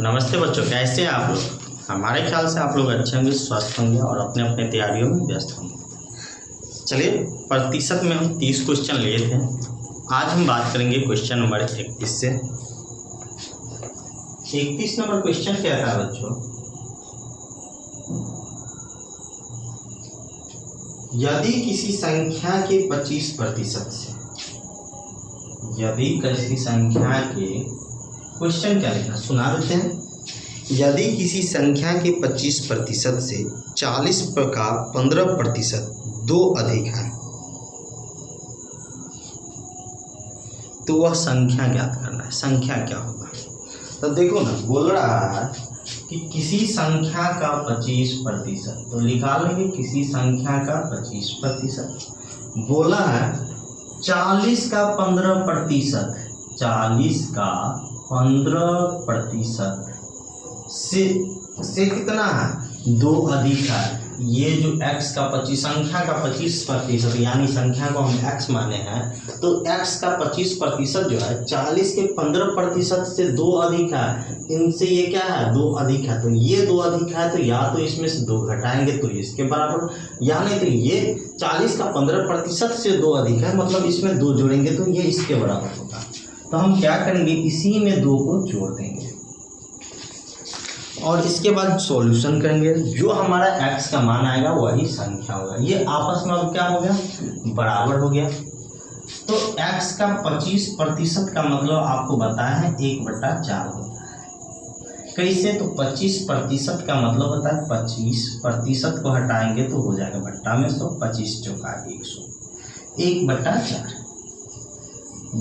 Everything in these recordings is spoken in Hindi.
नमस्ते बच्चों, कैसे हैं आप लोग। हमारे ख्याल से आप लोग अच्छे होंगे, स्वस्थ होंगे और अपने अपने तैयारियों में व्यस्त होंगे। चलिए, प्रतिशत में हम 30 क्वेश्चन लिए थे। आज हम बात करेंगे क्वेश्चन नंबर 31 से। 31 नंबर क्वेश्चन क्या था बच्चों? यदि किसी संख्या के 25% से, यदि किसी संख्या के, क्वेश्चन क्या लिखा सुना देते हैं। यदि किसी संख्या के 25% से 40 का 15% दो अधिक है तो वह संख्या ज्ञात करना है। संख्या क्या होगा? तो देखो ना, बोल रहा है कि किसी संख्या का 25%, तो निकाल लेंगे किसी संख्या का 25%। बोला है 40 का 15%, 40 का 15% से कितना है? दो अधिक है। ये जो x का 25, संख्या का 25%, यानी संख्या को हम x माने हैं, तो x का 25% जो है 40 के 15% से दो अधिक है। इनसे ये क्या है? दो अधिक है। तो ये दो अधिक है, तो या तो इसमें से दो घटाएंगे तो इसके बराबर, या नहीं तो ये 40 का 15% से दो अधिक है, मतलब इसमें दो जोड़ेंगे तो ये इसके बराबर होगा। तो हम क्या करेंगे, इसी में दो को जोड़ देंगे और इसके बाद सॉल्यूशन करेंगे। जो हमारा x का मान आएगा वही संख्या होगा। ये आपस में अब क्या हो गया? बराबर हो गया। तो x का 25% का मतलब आपको बताया है 1/4 होता है। कैसे? तो 25% का मतलब होता है 25% को हटाएंगे तो हो जाएगा बट्टा में 100, 25 चौका 100, 1/4।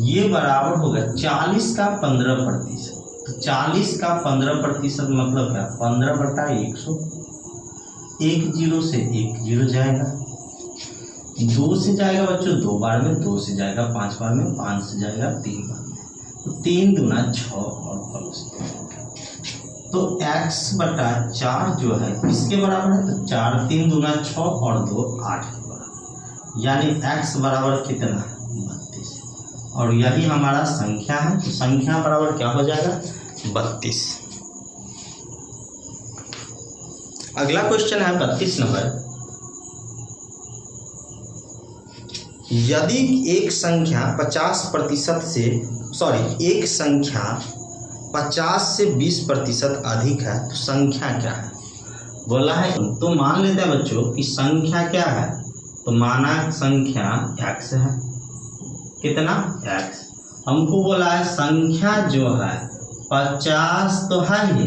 ये बराबर होगा 40 का 15%। तो 40 का 15% मतलब क्या? 15/100। 1 0 से 1 0 जाएगा, 2 से जाएगा बच्चों 2 बार में, 2 से जाएगा 5 बार में, 5 से जाएगा 3 बार में, तो 3 दूना 6 और प्लस। तो x/4 जो है किसके बराबर है? तो 4 3 दूना 6 और 2 8 के बराबर, यानी x बराबर कितना? 32। और यही हमारा संख्या है, तो संख्या बराबर क्या हो जाएगा? 32। अगला क्वेश्चन है 32 नंबर। यदि एक संख्या 50% से, एक संख्या 50 से 20% अधिक है तो संख्या क्या है? बोला है। तो मान लेते हैं बच्चों कि संख्या क्या है, तो माना संख्या x है। कितना? x। हमको बोला है संख्या जो है 50 तो है ही,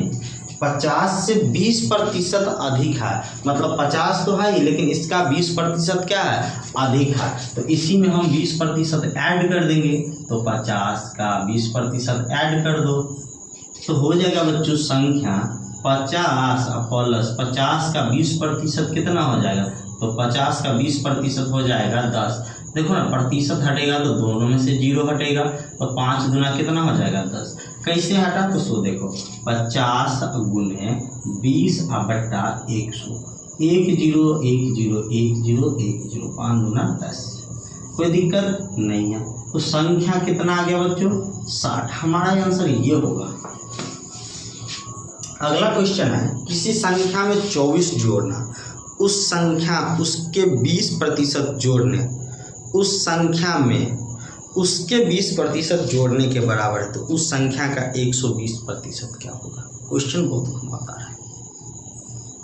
50 से 20% अधिक है, मतलब 50 तो है ही लेकिन इसका 20% क्या है? अधिक है। तो इसी में हम 20% ऐड कर देंगे, तो 50 का 20% ऐड कर दो तो हो जाएगा बच्चों संख्या 50 प्लस 50 का 20% कितना हो जाएगा? तो 50 का 20% हो जाएगा 10। देखो ना, प्रतिशत हटेगा तो दोनों में से 0 हटेगा, तो 5 गुना कितना हो जाएगा? 10। कैसे हटा? तो सो देखो 50 गुने 20/100, 1 0 1 0 1 0 1 0, 5 गुना 10। कोई दिक्कत नहीं है। तो संख्या कितना आ गया बच्चों? 60। हमारा आंसर ये होगा। अगला क्वेश्चन है, किसी संख्या में 24 जोड़ना, उस संख्या उसके 20% जोड़ने, उस संख्या में उसके 20% जोड़ने के बराबर है, तो उस संख्या का 120% क्या होगा? क्वेश्चन बहुत घुमावदार है।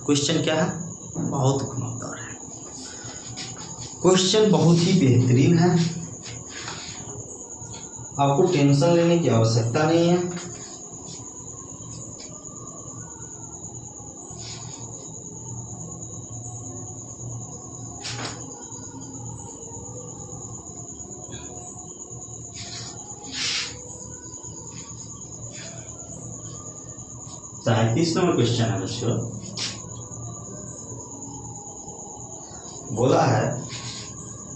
क्वेश्चन क्या है? बहुत घुमावदार है। क्वेश्चन बहुत ही बेहतरीन है, आपको टेंशन लेने की आवश्यकता नहीं है। तो 33 नंबर क्वेश्चन है बच्चों। बोला है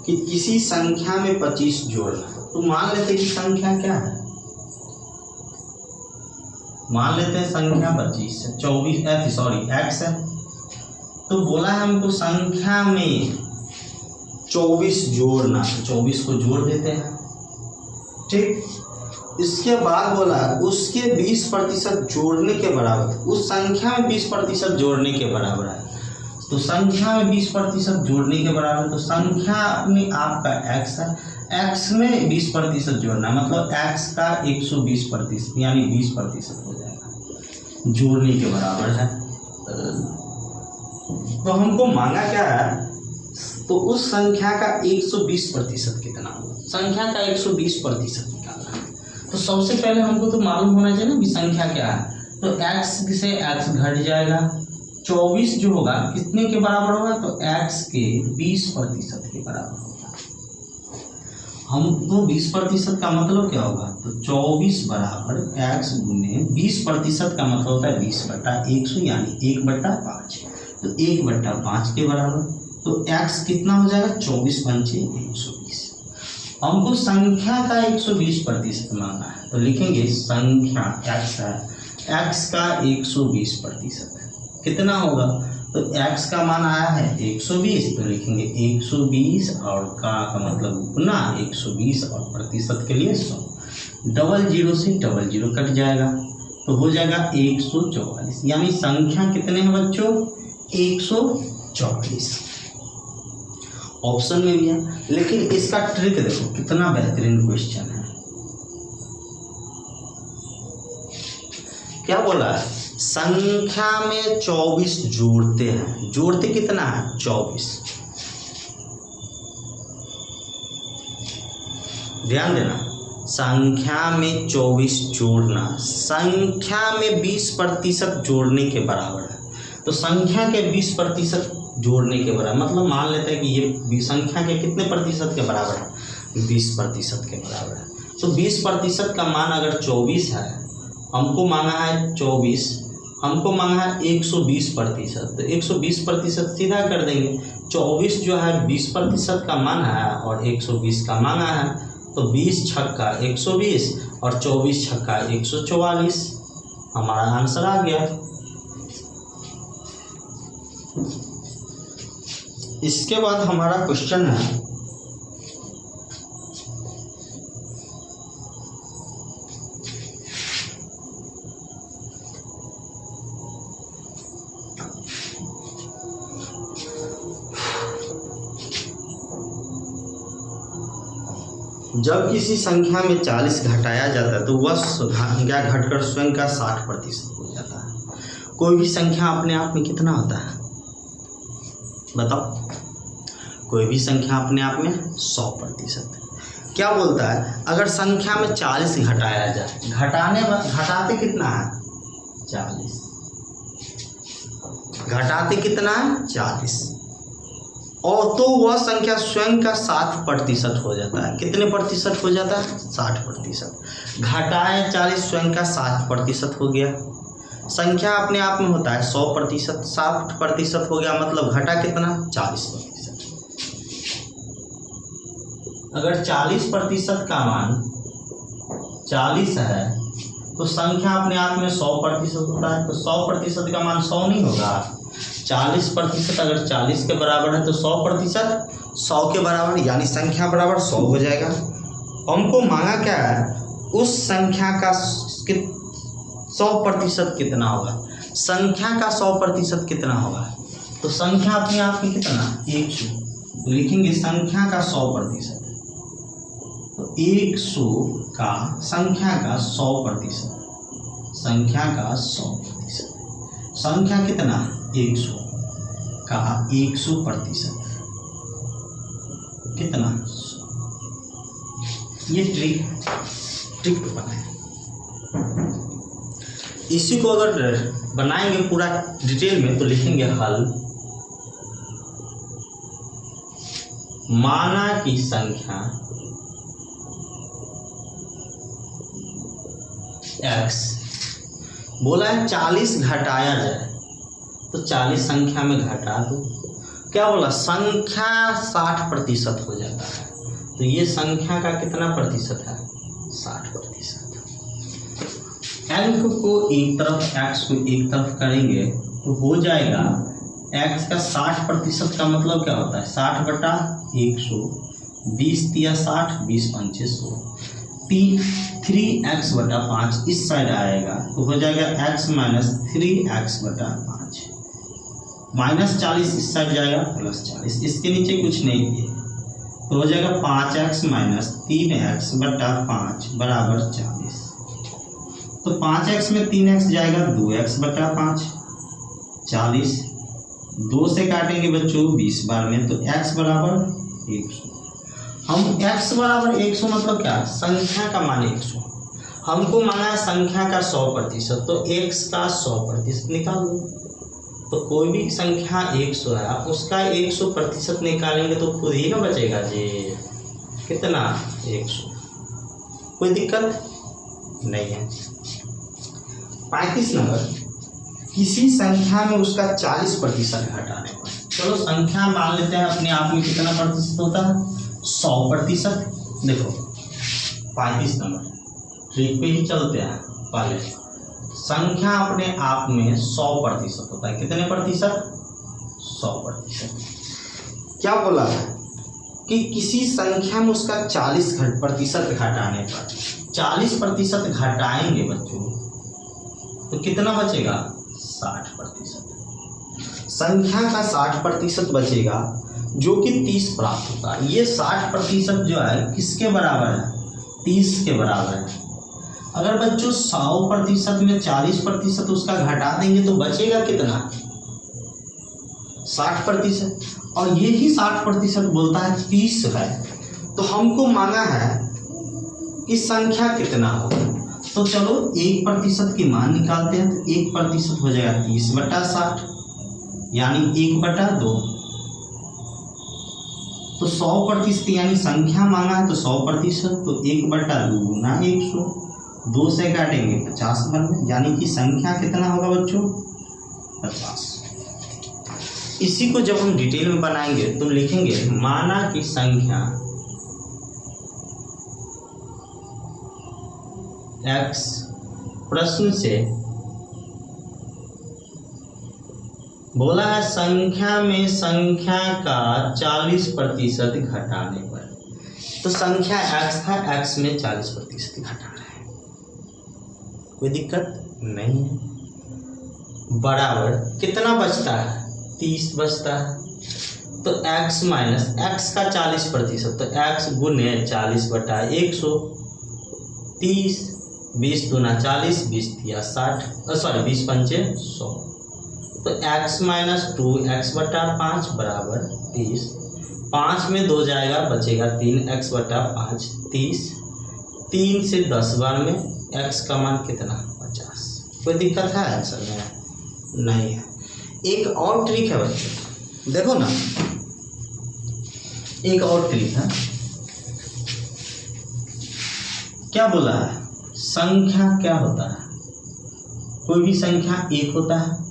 कि किसी संख्या में 25 जोड़ना, तो मान लेते हैं कि संख्या क्या है? मान लेते हैं संख्या 25 है, 24 x है। तो बोला है हमको संख्या में 24 जोड़ना, तो 24 को जोड़ देते हैं। ठीक, इसके बाद बोला उसके 20% जोड़ने के बराबर, उस संख्या में 20% जोड़ने के बराबर है। तो संख्या में 20% जोड़ने के बराबर, तो संख्या में आपका x है, x में 20% जोड़ना है, मतलब x का 120% यानी 20% हो जाएगा, जोड़ने के बराबर है। तो हमको मांगा क्या है, तो उस संख्या का 120% कितना होगा, संख्या का 120% निकालना है। तो सबसे पहले हमको तो मालूम होना चाहिए ना कि संख्या क्या है। तो x से x घट जाएगा, 24 जो होगा कितने के बराबर होगा, तो x के 20% के बराबर होगा। हमको 20% का मतलब क्या होगा, तो 24 बराबर x गुने 20% का मतलब होता है 20/100 यानी 1/5, तो 1/5 के बराबर। तो x कितना हो जाएगा, 24 पंचे 120। हमको संख्या का 120% मांगा है, तो लिखेंगे संख्या x है, x का 120% कितना होगा, तो x का मान आया है 120, तो लिखेंगे 120 और का मतलब गुना 120 और प्रतिशत के लिए 100, 00 से 00 कट जाएगा, तो हो जाएगा 144, यानी संख्या कितने हैं बच्चों, 144 ऑप्शन में भी है। लेकिन इसका ट्रिक देखो कितना बेहतरीन क्वेश्चन है। क्या बोला है, संख्या में 24 जोड़ते हैं, जोड़ते कितना है 24, ध्यान देना, संख्या में 24 जोड़ना संख्या में 20% जोड़ने के बराबर है। तो संख्या के 20% जोड़ने के बराबर, मतलब मान लेते हैं कि ये संख्या के कितने प्रतिशत के बराबर है, 20% के बराबर है। तो 20% का मान अगर 24 है, हमको मांगा है 24, हमको मांगा है 120%, तो 120% सीधा कर देंगे। 24 जो है 20% का मान है और 120 का मांगा है, तो 20 छक्का 120 और 24 छक्का 144, हमारा आंसर आ गया। इसके बाद हमारा क्वेश्चन है, जब किसी संख्या में 40 घटाया जाता है तो वह संख्या घटकर स्वयं का 60% हो जाता है। कोई भी संख्या अपने आप में कितना होता है, बताओ, कोई भी संख्या अपने आप में 100%। क्या बोलता है, अगर संख्या में 40 घटाया जाए, घटाते कितना है 40, घटाते कितना है 40, और तो वह संख्या स्वयं का 60% हो जाता है। कितने प्रतिशत हो जाता है, 60%। घटाए 40 स्वयं का 60% हो गया। संख्या अपने आप में होता है 100%, 60% हो गया, मतलब घटा कितना 40%। अगर 40% का मान 40 है तो संख्या अपने आप में 100% होता है, तो 100% का मान 100 नहीं होगा। 40% अगर 40 के बराबर है तो 100% 100 के बराबर, यानी संख्या बराबर 100 हो जाएगा। हमको मांगा क्या है, उस संख्या का 100% कितना होगा, संख्या का 100% कितना होगा, तो संख्या अपने आप में कितना 100, तो लिखेंगे संख्या का 100%, तो 100 का संख्या का 100%, संख्या का 100%, संख्या कितना 100 का 100% कितना 100। ये ट्रिक बनाए, इसी को अगर बनाएंगे पूरा डिटेल में तो लिखेंगे हल, माना की संख्या x, बोला है 40 घटाया जाए, तो 40 संख्या में घटा दो। क्या बोला, संख्या 60% हो जाता है, तो ये संख्या का कितना प्रतिशत है 60%। को एक तरफ x को एक तरफ करेंगे तो हो जाएगा x का 60% का मतलब क्या होता है 60/100, 20 दिया 60, 20 पंचे 100, 3x/5 इस साइड आएगा तो हो जाएगा x माइनस 3x/5, -40 इस साइड जाएगा +40, इसके नीचे कुछ नहीं है तो हो जाएगा 5x माइनस 3x/5 बराबर 40। तो 5x में 3x जाएगा 2x/5, 40, 2 से काटेंगे बच्चों 20 बार में तो x बराबर 100। हम x बराबर 100 मतलब क्या, संख्या का मान 100, हमको माना है संख्या का 100%, तो x का 100% निकाल लो। तो कोई भी संख्या 100 है, आप उसका 100% निकालेंगे तो खुद ही ना बचेगा जी, कितना 100, कोई दिक्कत नहीं है। 35 नंबर, किसी संख्या में उसका 40% घटाने पर, चलो संख्या मान लेते हैं अपने आप में कितना प्रतिशत होता है, 100%। देखो 35 नंबर ट्रिक पे ही चलते हैं। पहले संख्या अपने आप में 100% होता है, कितने प्रतिशत, 100%। क्या बोला है कि किसी संख्या में उसका 40% घटाने पर, 40% घटाएंगे बच्चों तो कितना बचेगा, 60%। संख्या का 60% बचेगा जो कि 30 प्राप्त होता है। ये 60% जो है किसके बराबर है, 30 के बराबर है। अगर बच्चों 100% में 40% उसका घटा देंगे तो बचेगा कितना, 60%, और यही 60% बोलता है 30 है। तो हमको मांगा है कि संख्या कितना होगा, तो चलो 1% की मान निकालते हैं। तो 1% हो जाएगा 30/60 यानी 1/2। तो 100% यानी संख्या मांगा है तो 100%, तो 1/2 गुना 100, 2 से काटेंगे 50 बार में, यानी कि संख्या कितना होगा बच्चों, 50। इसी को जब हम डिटेल में बनाएंगे तो लिखेंगे माना कि संख्या x प्रश्न से बोला है संख्या में संख्या का 40% घटाने पर, तो संख्या x था, x में 40% घटाना है, कोई दिक्कत नहीं है। बराबर कितना बचता है, 30 बचता है। तो x माइनस x का 40%, तो x गुने 40/100, 30, 20 दूना 40, 20 तिया 60, 20 पंचे 100। तो x माइनस 2x/5 बराबर 30, 5 में 2 जाएगा बचेगा 3x/5, 30, 3 से 10 बार में x का मान कितना, 50। कोई दिक्कत है आंसर में, नहीं है। एक और ट्रिक है बच्चों, देखो ना, एक और ट्रिक है। क्या बोला है, संख्या क्या होता है, कोई भी संख्या एक होता है,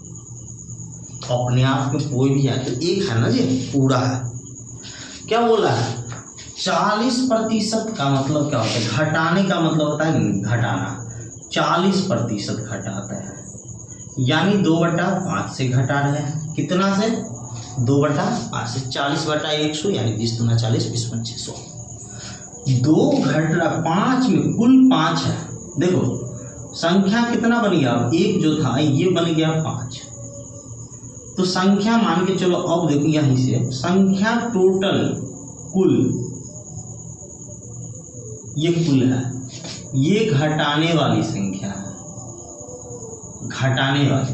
अपने आप में कोई भी है तो एक है ना जी, पूरा है। क्या बोला है, 40% का मतलब क्या होता है, घटाने का मतलब होता है घटाना, 40% घटाता है, यानी 2/5 से घटा रहे हैं, कितना से, 2/5 से, 40/100 यानी 20 दूना 40, 20 पंचे 100। 2 घट रहा, 5 में कुल 5 है। देखो संख्या कितना बन गया, एक जो था ये बन गया 5, तो संख्या मान के चलो। अब देखो यहीं से संख्या टोटल कुल, ये कुल है, ये घटाने वाली संख्या है, घटाने वाली।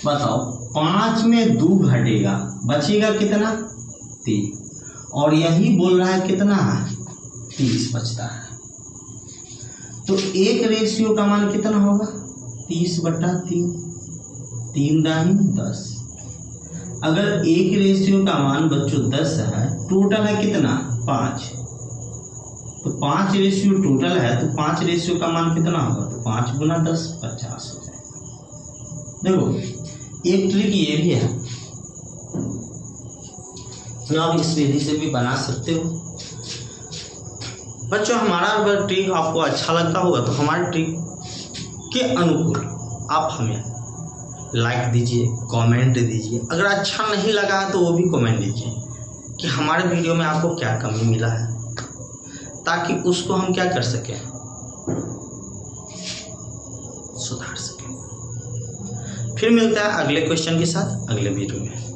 बताओ 5 में 2 घटेगा, बचेगा कितना, 3, और यही बोल रहा है कितना, 30 बचता है। तो एक रेशियो का मान कितना होगा, 30/3, 3 दानी 10। अगर एक रेशियो का मान बच्चों 10 है, टोटल है कितना, 5, तो 5 रेशियो टोटल है, तो 5 रेशियो का मान कितना होगा, तो 5 गुना 10, 50 हो जाएगा। देखो एक ट्रिक ये भी है, तो आप इस विधि से भी बना सकते हो बच्चों। हमारा अगर ट्रिक आपको अच्छा लगता होगा तो हमारे ट्रिक के अनुकूल आप हमें लाइक दीजिए, कमेंट दीजिए। अगर अच्छा नहीं लगा है तो वो भी कमेंट दीजिए कि हमारे वीडियो में आपको क्या कमी मिला है, ताकि उसको हम क्या कर सकें, सुधार सकें। फिर मिलता है अगले क्वेश्चन के साथ अगले वीडियो में।